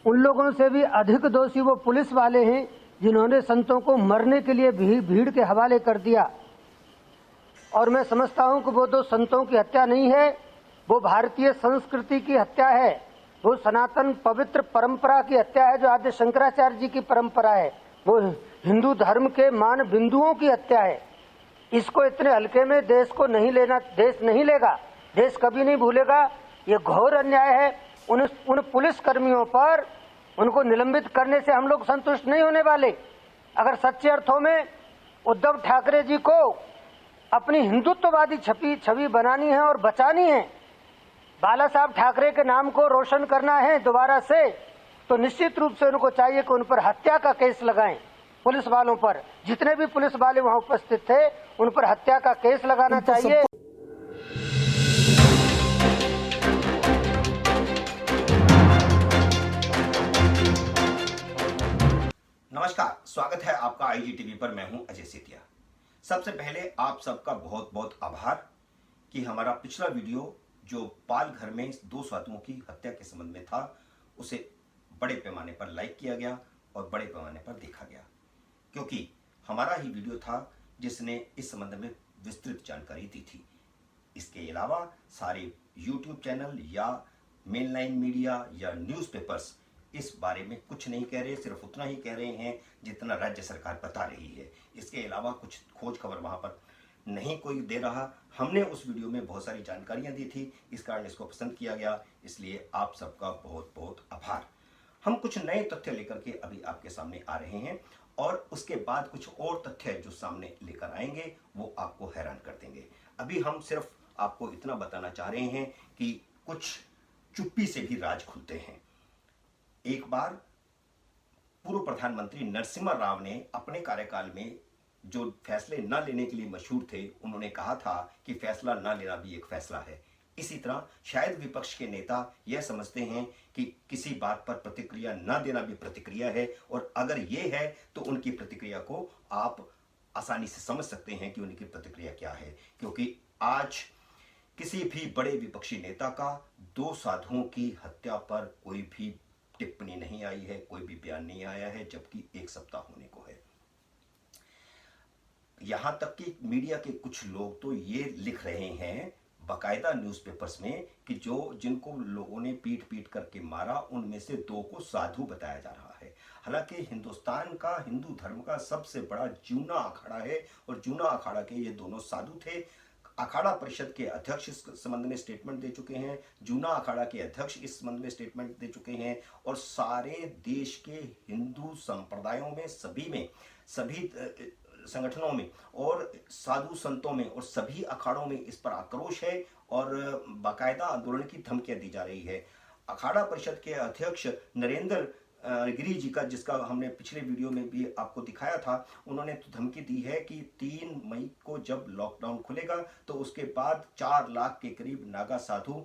उन लोगों से भी अधिक दोषी वो पुलिस वाले हैं जिन्होंने संतों को मरने के लिए भीड़ के हवाले कर दिया। और मैं समझता हूं कि वो तो संतों की हत्या नहीं है, वो भारतीय संस्कृति की हत्या है, वो सनातन पवित्र परंपरा की हत्या है, जो आद्य शंकराचार्य जी की परंपरा है, वो हिंदू धर्म के मान बिंदुओं की हत्या है। इसको इतने हल्के में देश को नहीं लेना, देश नहीं लेगा, देश कभी नहीं भूलेगा। ये घोर अन्याय है। उन पुलिस कर्मियों पर उनको निलंबित करने से हम लोग संतुष्ट नहीं होने वाले। अगर सच्चे अर्थों में उद्धव ठाकरे जी को अपनी हिंदुत्ववादी छवि बनानी है और बचानी है, बाला साहब ठाकरे के नाम को रोशन करना है दोबारा से, तो निश्चित रूप से उनको चाहिए कि उन पर हत्या का केस लगाएं। पुलिस वालों पर, जितने भी पुलिस वाले वहां उपस्थित थे, उन पर हत्या का केस लगाना चाहिए। नमस्कार, स्वागत है आपका आईजी टीवी पर। मैं हूं अजय सेतिया। सबसे पहले आप सबका बहुत बहुत आभार कि हमारा पिछला वीडियो जो पाल घर में 2 साधुओं की हत्या के संबंध में था, उसे बड़े पैमाने पर लाइक किया गया और बड़े पैमाने पर देखा गया, क्योंकि हमारा ही वीडियो था जिसने इस संबंध में विस्तृत जानकारी दी थी। इसके अलावा सारे यूट्यूब चैनल या मेनलाइन मीडिया या न्यूज़पेपर्स इस बारे में कुछ नहीं कह रहे, सिर्फ उतना ही कह रहे हैं जितना राज्य सरकार बता रही है। इसके अलावा कुछ खोज खबर वहां पर नहीं कोई दे रहा। हमने उस वीडियो में बहुत सारी जानकारियां दी थी, इस कारण इसको पसंद किया गया, इसलिए आप सबका बहुत बहुत आभार। हम कुछ नए तथ्य लेकर के अभी आपके सामने आ रहे हैं और उसके बाद कुछ और तथ्य जो सामने लेकर आएंगे वो आपको हैरान कर देंगे। अभी हम सिर्फ आपको इतना बताना चाह रहे हैं कि कुछ चुप्पी से भी राज खुलते हैं। एक बार पूर्व प्रधानमंत्री नरसिम्हा राव ने अपने कार्यकाल में जो फैसले न लेने के लिए मशहूर थे, उन्होंने कहा था कि फैसला न लेना भी एक फैसला है। इसी तरह शायद विपक्ष के नेता यह समझते हैं कि किसी बात पर प्रतिक्रिया न देना भी प्रतिक्रिया है, और अगर यह है तो उनकी प्रतिक्रिया को आप आसानी से समझ सकते हैं कि उनकी प्रतिक्रिया क्या है, क्योंकि आज किसी भी बड़े विपक्षी नेता का 2 साधुओं की हत्या पर कोई भी टिप्पणी नहीं आई है, कोई भी बयान नहीं आया है, जबकि 1 सप्ताह होने को है। यहां तक कि मीडिया के कुछ लोग तो ये लिख रहे हैं बाकायदा न्यूज़पेपर्स में कि जिनको लोगों ने पीट पीट करके मारा, उनमें से 2 को साधु बताया जा रहा है। हालांकि हिंदुस्तान का, हिंदू धर्म का सबसे बड़ा जूना अखाड़ा है और जूना अखाड़ा के ये दोनों साधु थे। अखाड़ा परिषद के अध्यक्ष इस संबंध में स्टेटमेंट दे चुके हैं, जूना अखाड़ा के अध्यक्ष इस संबंध में स्टेटमेंट दे चुके हैं, और सारे देश के हिंदू संप्रदायों में, सभी संगठनों में और साधु संतों में और सभी अखाड़ों में इस पर आक्रोश है और बाकायदा आंदोलन की धमकियां दी जा रही है। अखाड़ा परिषद के अध्यक्ष नरेंद्र गिरी जी का, जिसका हमने पिछले वीडियो में भी आपको दिखाया था, उन्होंने तो धमकी दी है कि 3 मई को जब लॉकडाउन खुलेगा तो उसके बाद 4 लाख के करीब नागा साधु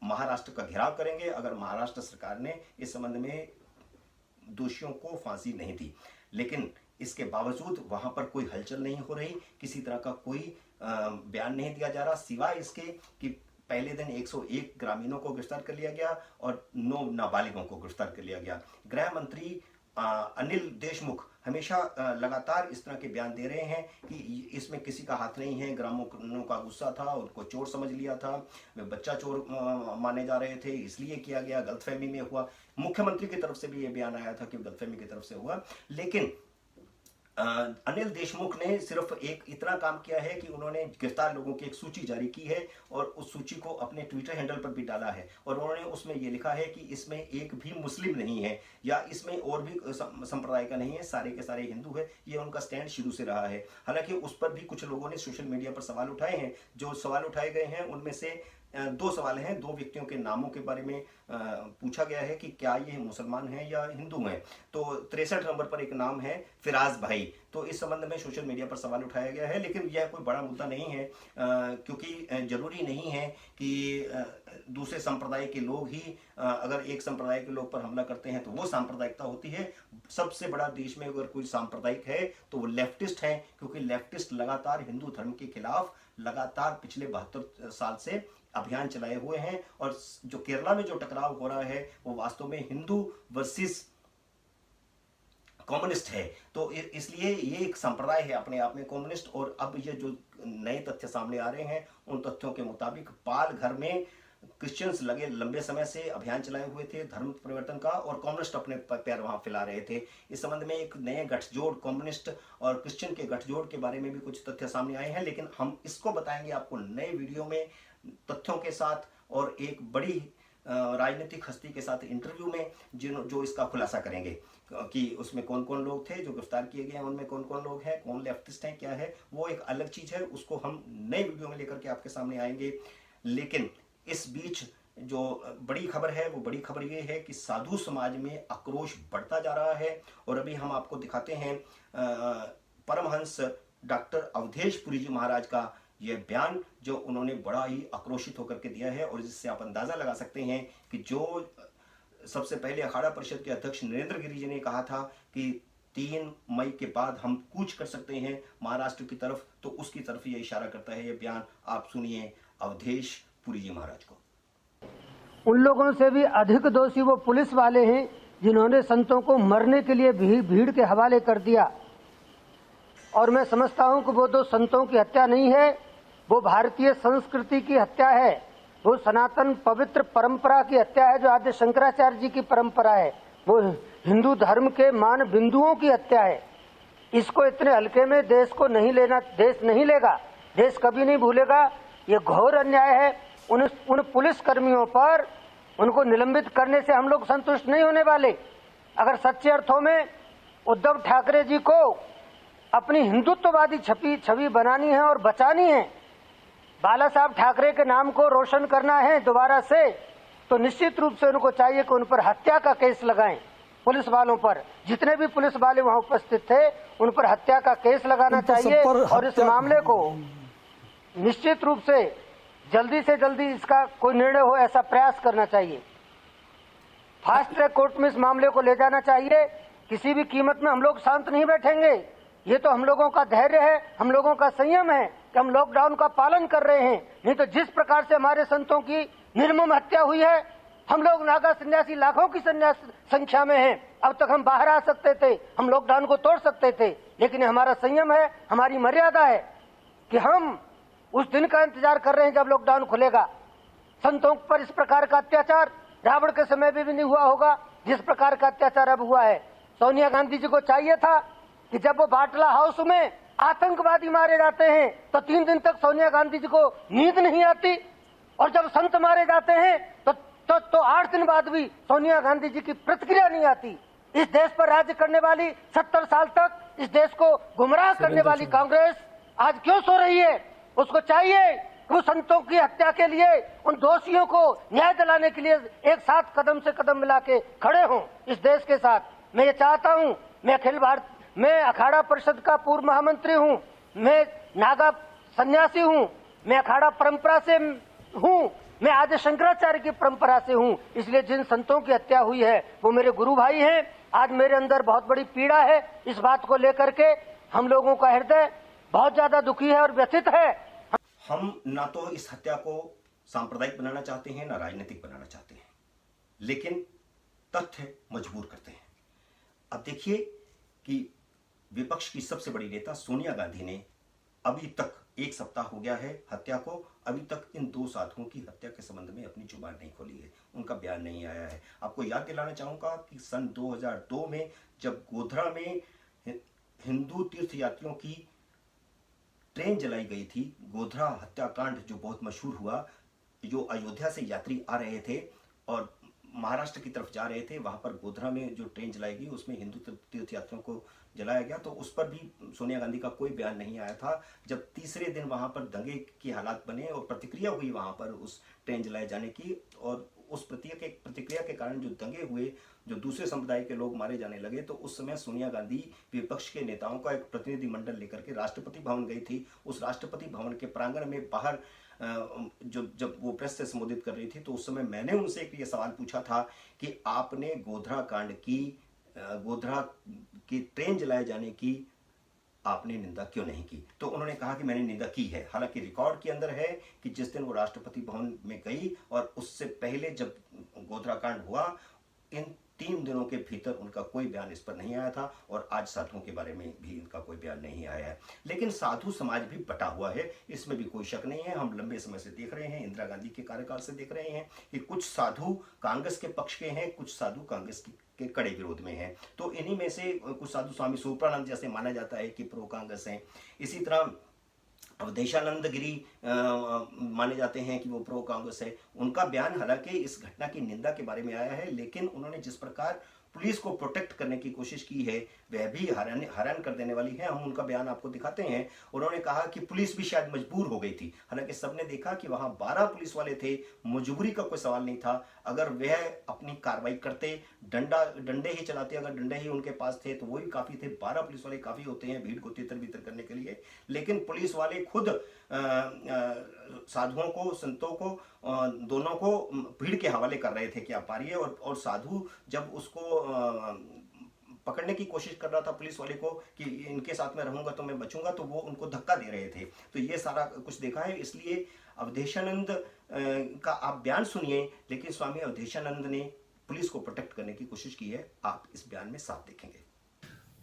महाराष्ट्र का घेराव करेंगे अगर महाराष्ट्र सरकार ने इस संबंध में दोषियों को फांसी नहीं दी। लेकिन इसके बावजूद वहां पर कोई हलचल नहीं हो रही, किसी तरह का कोई बयान नहीं दिया जा रहा, सिवाय इसके कि पहले दिन 101 ग्रामीणों को गिरफ्तार कर लिया गया और 9 नाबालिगों को गिरफ्तार कर लिया गया। गृह मंत्री अनिल देशमुख हमेशा लगातार इस तरह के बयान दे रहे हैं कि इसमें किसी का हाथ नहीं है, ग्रामीणों का गुस्सा था, उनको चोर समझ लिया था, वे बच्चा चोर माने जा रहे थे, इसलिए किया गया, गलतफहमी में हुआ। मुख्यमंत्री की तरफ से भी यह बयान आया था कि गलतफहमी की तरफ से हुआ। लेकिन अनिल देशमुख ने सिर्फ एक इतना काम किया है कि उन्होंने गिरफ्तार लोगों की एक सूची जारी की है और उस सूची को अपने ट्विटर हैंडल पर भी डाला है, और उन्होंने उसमें ये लिखा है कि इसमें एक भी मुस्लिम नहीं है या इसमें और भी संप्रदाय का नहीं है, सारे के सारे हिंदू है। ये उनका स्टैंड शुरू से रहा है। हालांकि उस पर भी कुछ लोगों ने सोशल मीडिया पर सवाल उठाए हैं। जो सवाल उठाए गए हैं उनमें से 2 सवाल हैं, 2 व्यक्तियों के नामों के बारे में पूछा गया है कि क्या ये मुसलमान हैं या हिंदू हैं। तो 63 नंबर पर एक नाम है फिराज भाई। तो इस संबंध में सोशल मीडिया पर सवाल उठाया गया है, लेकिन यह कोई बड़ा मुद्दा नहीं है, क्योंकि जरूरी नहीं है कि दूसरे संप्रदाय के लोग ही अगर एक संप्रदाय के लोग पर हमला करते हैं तो वो सांप्रदायिकता होती है। सबसे बड़ा देश में अगर कोई सांप्रदायिक है तो वो लेफ्टिस्ट है, क्योंकि लेफ्टिस्ट लगातार हिंदू धर्म के खिलाफ लगातार पिछले 72 साल से अभियान चलाए हुए हैं। और जो केरला में जो टकराव हो रहा है वो वास्तव में हिंदू वर्सेस कम्युनिस्ट है। तो इसलिए ये एक संप्रदाय है अपने आप में कम्युनिस्ट। और अब ये जो नए तथ्य सामने आ रहे हैं उन तथ्यों के मुताबिक पाल घर में क्रिश्चियंस लगे लंबे समय से अभियान चलाए हुए थे धर्म परिवर्तन का, और कम्युनिस्ट अपने पैर वहां फैला रहे थे। इस संबंध में एक नए गठजोड़ कम्युनिस्ट और क्रिश्चियन के गठजोड़ के बारे में भी कुछ तथ्य सामने आए हैं, लेकिन हम इसको बताएंगे आपको नए वीडियो में तथ्यों के साथ और एक बड़ी राजनीतिक हस्ती के साथ इंटरव्यू में जो इसका खुलासा करेंगे कि उसमें कौन कौन लोग थे जो गिरफ्तार किए गए हैं, उनमें कौन कौन लोग हैं, कौन लेफ्टिस्ट हैं, क्या है, वो एक अलग चीज है। उसको हम नए वीडियो में लेकर के आपके सामने आएंगे। लेकिन इस बीच जो बड़ी खबर है वो बड़ी खबर ये है कि साधु समाज में आक्रोश बढ़ता जा रहा है। और अभी हम आपको दिखाते हैं परमहंस डॉक्टर अवधेश पुरी जी महाराज का यह बयान जो उन्होंने बड़ा ही आक्रोशित होकर के दिया है। और जिससे आप अंदाजा लगा सकते हैं कि जो सबसे पहले अखाड़ा परिषद के अध्यक्ष नरेंद्र गिरि जी ने कहा था कि 3 मई के बाद हम कूच कर सकते हैं महाराष्ट्र की तरफ, तो उसकी तरफ ये इशारा करता है ये बयान। आप सुनिए अवधेश पुरी जी महाराज को। उन लोगों से भी अधिक दोषी वो पुलिस वाले हैं जिन्होंने संतों को मरने के लिए भीड़ के हवाले कर दिया। और मैं समझता हूं कि वो तो संतों की हत्या नहीं है, वो भारतीय संस्कृति की हत्या है, वो सनातन पवित्र परंपरा की हत्या है जो आद्य शंकराचार्य जी की परंपरा है, वो हिंदू धर्म के मान बिंदुओं की हत्या है। इसको इतने हल्के में देश को नहीं लेना, देश नहीं लेगा, देश कभी नहीं भूलेगा। ये घोर अन्याय है। उन पुलिस कर्मियों पर उनको निलंबित करने से हम लोग संतुष्ट नहीं होने वाले। अगर सच्चे अर्थों में उद्धव ठाकरे जी को अपनी हिंदुत्ववादी छवि बनानी है और बचानी है, बाला साहब ठाकरे के नाम को रोशन करना है दोबारा से, तो निश्चित रूप से उनको चाहिए कि उन पर हत्या का केस लगाएं। पुलिस वालों पर, जितने भी पुलिस वाले वहां उपस्थित थे उन पर हत्या का केस लगाना चाहिए। और इस मामले को निश्चित रूप से जल्दी इसका कोई निर्णय हो ऐसा प्रयास करना चाहिए। फास्ट ट्रैक कोर्ट में इस मामले को ले जाना चाहिए। किसी भी कीमत में हम लोग शांत नहीं बैठेंगे। ये तो हम लोगों का धैर्य है, हम लोगों का संयम है कि हम लॉकडाउन का पालन कर रहे हैं। नहीं तो जिस प्रकार से हमारे संतों की निर्मम हत्या हुई है, हम लोग नागा सन्यासी लाखों की संख्या में हैं। अब तक हम बाहर आ सकते थे, हम लॉकडाउन को तोड़ सकते थे, लेकिन हमारा संयम है, हमारी मर्यादा है कि हम उस दिन का इंतजार कर रहे हैं जब लॉकडाउन खुलेगा। संतों पर इस प्रकार का अत्याचार रावण के समय में भी नहीं हुआ होगा जिस प्रकार का अत्याचार अब हुआ है। सोनिया गांधी जी को चाहिए था कि जब वो बाटला हाउस में आतंकवादी मारे जाते हैं तो 3 दिन तक सोनिया गांधी जी को नींद नहीं आती, और जब संत मारे जाते हैं तो 8 दिन बाद भी सोनिया गांधी जी की प्रतिक्रिया नहीं आती। इस देश पर राज्य करने वाली 70 साल तक इस देश को गुमराह करने वाली कांग्रेस आज क्यों सो रही है? उसको चाहिए कि वो संतों की हत्या के लिए उन दोषियों को न्याय दिलाने के लिए एक साथ कदम से कदम मिला के खड़े हों इस देश के साथ। मैं ये चाहता हूं, मैं अखाड़ा परिषद का पूर्व महामंत्री हूं, मैं नागा सन्यासी हूं, मैं अखाड़ा परंपरा से हूं, मैं आद्य शंकराचार्य की परंपरा से हूं। इसलिए जिन संतों की हत्या हुई है वो मेरे गुरु भाई हैं। आज मेरे अंदर बहुत बड़ी पीड़ा है इस बात को लेकर के। हम लोगों का हृदय बहुत ज्यादा दुखी है और व्यथित है। हम ना तो इस हत्या को सांप्रदायिक बनाना चाहते हैं ना राजनीतिक बनाना चाहते हैं, लेकिन तथ्य मजबूर करते हैं। अब देखिए कि विपक्ष की सबसे बड़ी नेता सोनिया गांधी ने अभी तक 1 सप्ताह हो गया है हत्या को, अभी तक इन 2 साधुओं की हत्या के संबंध में अपनी जुबान नहीं खोली है, उनका बयान नहीं आया है। आपको याद दिलाना चाहूंगा कि सन 2002 में जब गोधरा में हिंदू तीर्थयात्रियों की ट्रेन जलाई गई थी, गोधरा हत्याकांड जो बहुत मशहूर हुआ, जो अयोध्या से यात्री आ रहे थे और महाराष्ट्र की तरफ जा रहे थे, वहां पर गोधरा में जो ट्रेन जलाई गई उसमें हिंदू तीर्थयात्रियों को जलाया गया, तो उस पर भी सोनिया गांधी का कोई बयान नहीं आया था। जब तीसरे दिन वहां पर दंगे की हालात बने और प्रतिक्रिया हुई वहां पर उस ट्रेन जलाए जाने की, और उस प्रतिक्रिया के कारण जो दंगे हुए, जो दूसरे समुदाय के लोग मारे जाने लगे, तो उस समय सोनिया गांधी विपक्ष के नेताओं का एक प्रतिनिधि मंडल लेकर के राष्ट्रपति भवन गई थी। उस राष्ट्रपति भवन के प्रांगण में बाहर जब वो प्रेस से संबोधित कर रही थी, तो उस समय मैंने उनसे एक ये सवाल पूछा था कि आपने गोधरा की ट्रेन जलाए जाने की आपने निंदा क्यों नहीं की? तो उन्होंने कहा कि मैंने निंदा की है। हालांकि रिकॉर्ड के अंदर है कि जिस दिन वो राष्ट्रपति भवन में गई और उससे पहले जब गोधराकांड हुआ, इन 3 दिनों के भीतर उनका कोई बयान इस पर नहीं आया था और आज साधुओं के बारे में भी इनका कोई बयान नहीं आया है। लेकिन साधु समाज भी बटा हुआ है, इसमें भी कोई शक नहीं है। हम लंबे समय से देख रहे हैं, इंदिरा गांधी के कार्यकाल से देख रहे हैं कि कुछ साधु कांग्रेस के पक्ष के हैं, कुछ साधु कांग्रेस के कड़े विरोध में हैं। तो इन्हीं में से कुछ साधु स्वामी स्वरूपानंद जैसे माना जाता है कि प्रो कांग्रेस हैं। इसी तरह अवधेशानंद गिरी माने जाते हैं कि वो प्रो कांग्रेस है। उनका बयान हालांकि इस घटना की निंदा के बारे में आया है, लेकिन उन्होंने जिस प्रकार पुलिस को प्रोटेक्ट करने की कोशिश की है वह भी हैरान कर देने वाली है। हम उनका बयान आपको दिखाते हैं। उन्होंने कहा कि पुलिस भी शायद मजबूर हो गई थी। हालांकि सबने देखा कि वहां 12 पुलिस वाले थे, मजबूरी का कोई सवाल नहीं था। अगर वह अपनी कार्रवाई करते, डंडे ही चलाते, अगर डंडे ही उनके पास थे तो वो भी काफी थे। 12 पुलिस वाले काफी होते हैं भीड़ को तितर बितर करने के लिए। लेकिन पुलिस वाले खुद साधुओं को, संतों को, दोनों को भीड़ के हवाले कर रहे थे कि आप पारिए। और साधु जब उसको पकड़ने की कोशिश कर रहा था पुलिस वाले को कि इनके साथ में रहूंगा तो मैं बचूंगा, तो वो उनको धक्का दे रहे थे। तो ये सारा कुछ देखा है। इसलिए अवधेशानंद का आप बयान सुनिए, लेकिन स्वामी अवधेशानंद ने पुलिस को प्रोटेक्ट करने की कोशिश की है, आप इस बयान में साफ देखेंगे।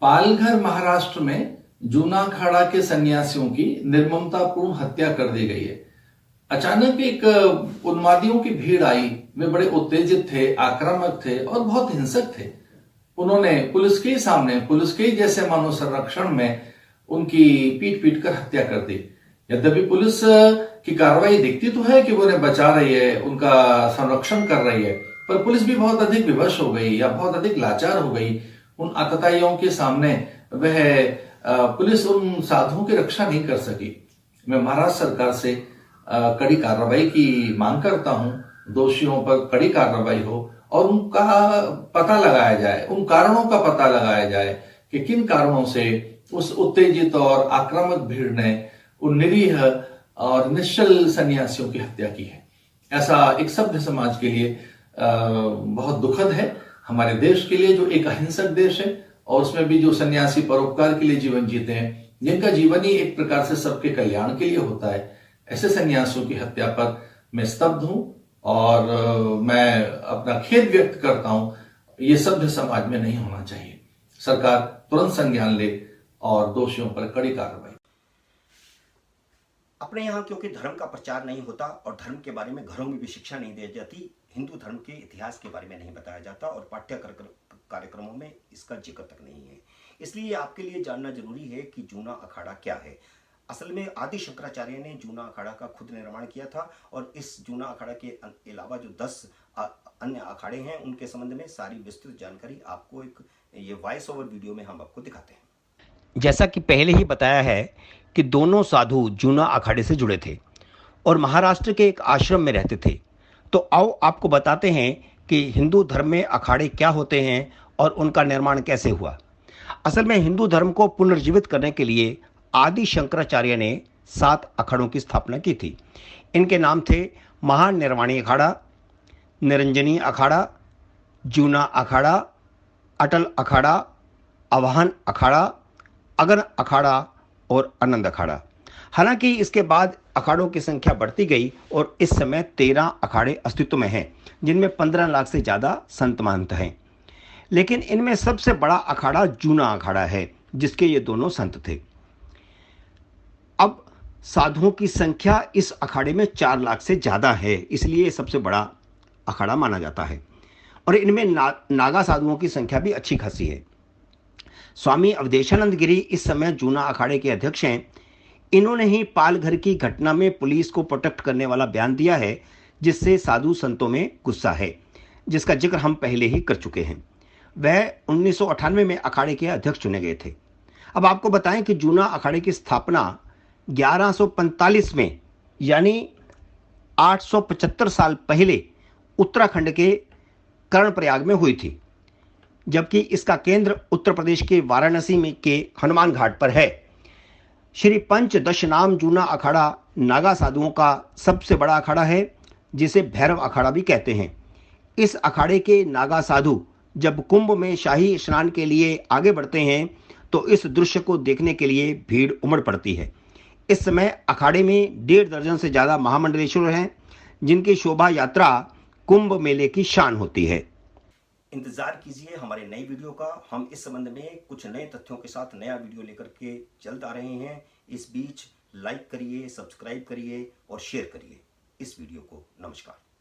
पालघर महाराष्ट्र में जूना अखाड़ा के सन्यासियों की निर्ममतापूर्ण हत्या कर दी गई है। अचानक एक उन्मादियों की भीड़ आई। वे बड़े उत्तेजित थे, आक्रामक थे और बहुत हिंसक थे। उन्होंने पुलिस के सामने, पुलिस के जैसे मानव संरक्षण में उनकी पीट पीट कर हत्या कर दी। यद्यपि पुलिस की कार्रवाई दिखती तो है कि वो उन्हें बचा रही है, उनका संरक्षण कर रही है, पर पुलिस भी बहुत अधिक विवश हो गई या बहुत अधिक लाचार हो गई। उन आतताइयों के सामने वह पुलिस उन साधुओं की रक्षा नहीं कर सकी। मैं महाराष्ट्र सरकार से कड़ी कार्रवाई की मांग करता हूं। दोषियों पर कड़ी कार्रवाई हो और उनका पता लगाया जाए, उन कारणों का पता लगाया जाए कि किन कारणों से उस उत्तेजित और आक्रामक भीड़ ने उन निरीह और निश्चल सन्यासियों की हत्या की है। ऐसा एक सभ्य समाज के लिए बहुत दुखद है, हमारे देश के लिए जो एक अहिंसक देश है और उसमें भी जो सन्यासी परोपकार के लिए जीवन जीते हैं, जिनका जीवन ही एक प्रकार से सबके कल्याण के लिए होता है, ऐसे सन्यासियों की हत्या पर मैं स्तब्ध हूं और मैं अपना खेद व्यक्त करता हूं। ये सभ्य समाज में नहीं होना चाहिए। सरकार तुरंत संज्ञान ले और दोषियों पर कड़ी कार्रवाई। अपने यहाँ क्योंकि धर्म का प्रचार नहीं होता और धर्म के बारे में घरों में भी शिक्षा नहीं दी जाती, हिंदू धर्म के इतिहास के बारे में नहीं बताया जाता और पाठ्य कार्यक्रमों में इसका जिक्र तक नहीं है। इसलिए आपके लिए जानना जरूरी है कि जूना अखाड़ा क्या है। असल में आदि शंकराचार्य ने जूना अखाड़ा का खुद निर्माण किया था और इस जूना अखाड़ा के अलावा जो 10 अन्य अखाड़े हैं उनके संबंध में सारी विस्तृत जानकारी आपको एक ये वॉइस ओवर वीडियो में हम आपको दिखाते हैं। जैसा कि पहले ही बताया है कि दोनों साधु जूना अखाड़े से जुड़े थे और महाराष्ट्र के एक आश्रम में रहते थे। तो आओ आपको बताते हैं कि हिंदू धर्म में अखाड़े क्या होते हैं और उनका निर्माण कैसे हुआ। असल में हिंदू धर्म को पुनर्जीवित करने के लिए आदि शंकराचार्य ने 7 अखाड़ों की स्थापना की थी। इनके नाम थे महानिर्वाणी अखाड़ा, निरंजनी अखाड़ा, जूना अखाड़ा, अटल अखाड़ा, आवाहन अखाड़ा, अगन अखाड़ा और आनंद अखाड़ा। हालांकि इसके बाद अखाड़ों की संख्या बढ़ती गई और इस समय 13 अखाड़े अस्तित्व में हैं, जिनमें 15 लाख से ज़्यादा संत महंत हैं। लेकिन इनमें सबसे बड़ा अखाड़ा जूना अखाड़ा है, जिसके ये दोनों संत थे। अब साधुओं की संख्या इस अखाड़े में 4 लाख से ज़्यादा है, इसलिए सबसे बड़ा अखाड़ा माना जाता है और इनमें नागा साधुओं की संख्या भी अच्छी खासी है। स्वामी अवधेशानंद गिरी इस समय जूना अखाड़े के अध्यक्ष हैं। इन्होंने ही पालघर की घटना में पुलिस को प्रोटेक्ट करने वाला बयान दिया है, जिससे साधु संतों में गुस्सा है, जिसका जिक्र हम पहले ही कर चुके हैं। वह 1998 में अखाड़े के अध्यक्ष चुने गए थे। अब आपको बताएं कि जूना अखाड़े की स्थापना 1145 में, यानी 875 साल पहले उत्तराखंड के कर्णप्रयाग में हुई थी, जबकि इसका केंद्र उत्तर प्रदेश के वाराणसी में के हनुमान घाट पर है। श्री पंचदशनाम जूना अखाड़ा नागा साधुओं का सबसे बड़ा अखाड़ा है, जिसे भैरव अखाड़ा भी कहते हैं। इस अखाड़े के नागा साधु जब कुंभ में शाही स्नान के लिए आगे बढ़ते हैं तो इस दृश्य को देखने के लिए भीड़ उमड़ पड़ती है। इस समय अखाड़े में 1.5 दर्जन से ज्यादा महामंडलेश्वर हैं, जिनकी शोभा यात्रा कुंभ मेले की शान होती है। इंतजार कीजिए हमारे नई वीडियो का। हम इस संबंध में कुछ नए तथ्यों के साथ नया वीडियो लेकर के जल्द आ रहे हैं। इस बीच लाइक करिए, सब्सक्राइब करिए और शेयर करिए इस वीडियो को। नमस्कार।